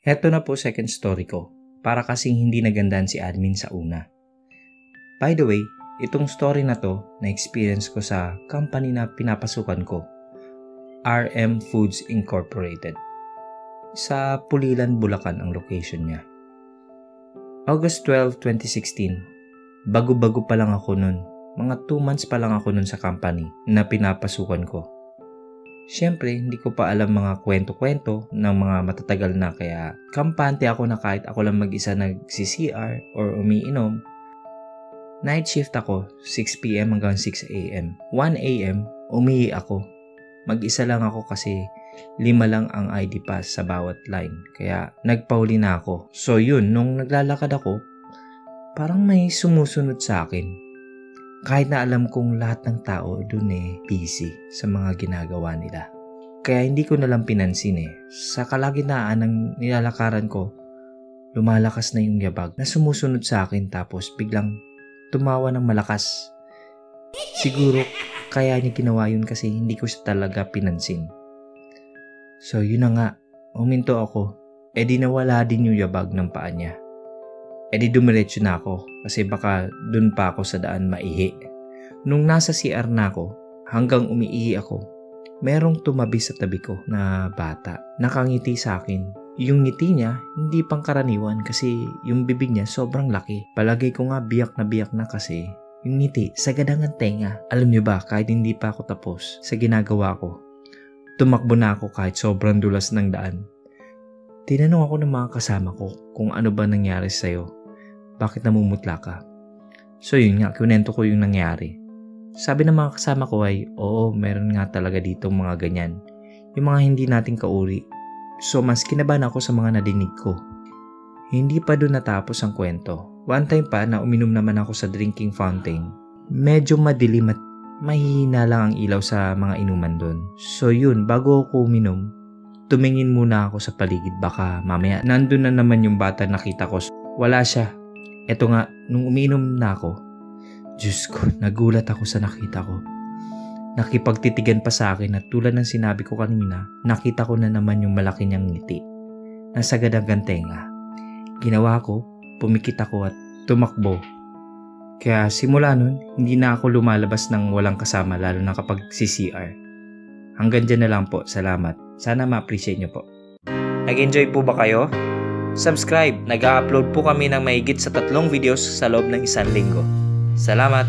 Heto na po second story ko, para kasing hindi nagandahan si admin sa una. By the way, itong story na to na-experience ko sa company na pinapasukan ko, RM Foods Incorporated. Sa Pulilan, Bulacan ang location niya. August 12, 2016, bago-bago pa lang ako nun. Mga 2 months pa lang ako nun sa company na pinapasukan ko. Siyempre, hindi ko pa alam mga kwento-kwento ng mga matatagal na kaya kampante ako na kahit ako lang mag-isa nag-CCR or umiinom. Night shift ako, 6 p.m. hanggang 6 a.m. 1 a.m. umihi ako. Mag-isa lang ako kasi 5 lang ang ID pass sa bawat line. Kaya nagpauli na ako. So yun, nung naglalakad ako, parang may sumusunod sa akin. Kahit na alam kong lahat ng tao dun busy sa mga ginagawa nila. Kaya hindi ko nalang pinansin Sa kalagitnaan ng nilalakaran ko, lumalakas na yung yabag na sumusunod sa akin tapos biglang tumawa ng malakas. Siguro kaya niya ginawa yun kasi hindi ko siya talaga pinansin. So yun na nga, huminto ako. Di nawala din yung yabag ng paa niya. Di dumiretso na ako kasi baka dun pa ako sa daan maihi. Nung nasa CR na ako, hanggang umiihi ako, merong tumabi sa tabi ko na bata. Nakangiti sa akin. Yung ngiti niya, hindi pangkaraniwan kasi yung bibig niya sobrang laki. Palagay ko nga biyak na kasi yung ngiti, sagad ang tenga. Alam niyo ba, kahit hindi pa ako tapos sa ginagawa ko, tumakbo na ako kahit sobrang dulas ng daan. Tinanong ako ng mga kasama ko kung ano ba nangyari sa'yo. Bakit namumutla ka? So yun nga, kunento ko yung nangyari. Sabi ng mga kasama ko ay, oo, meron nga talaga dito mga ganyan. Yung mga hindi nating kauri. So mas kinabahan ako sa mga nadinig ko. Hindi pa doon natapos ang kwento. One time pa na uminom naman ako sa drinking fountain. Medyo madilim at mahihina lang ang ilaw sa mga inuman doon. So yun, bago ako uminom, tumingin muna ako sa paligid. Baka mamaya nandun na naman yung bata nakita ko. Wala siya. Eto nga, nung uminom na ako, Diyos ko, nagulat ako sa nakita ko. Nakipagtitigan pa sa akin at tulad ng sinabi ko kanina, nakita ko na naman yung malaki niyang ngiti. Nasagad ang tenga. Ginawa ko, pumikit ako at tumakbo. Kaya simula nun, hindi na ako lumalabas ng walang kasama lalo na kapag CCR. Hanggang dyan na lang po, salamat. Sana ma-appreciate nyo po. Nag-enjoy po ba kayo? Subscribe, nag-upload po kami ng mahigit sa 3 videos sa loob ng 1 linggo. Salamat!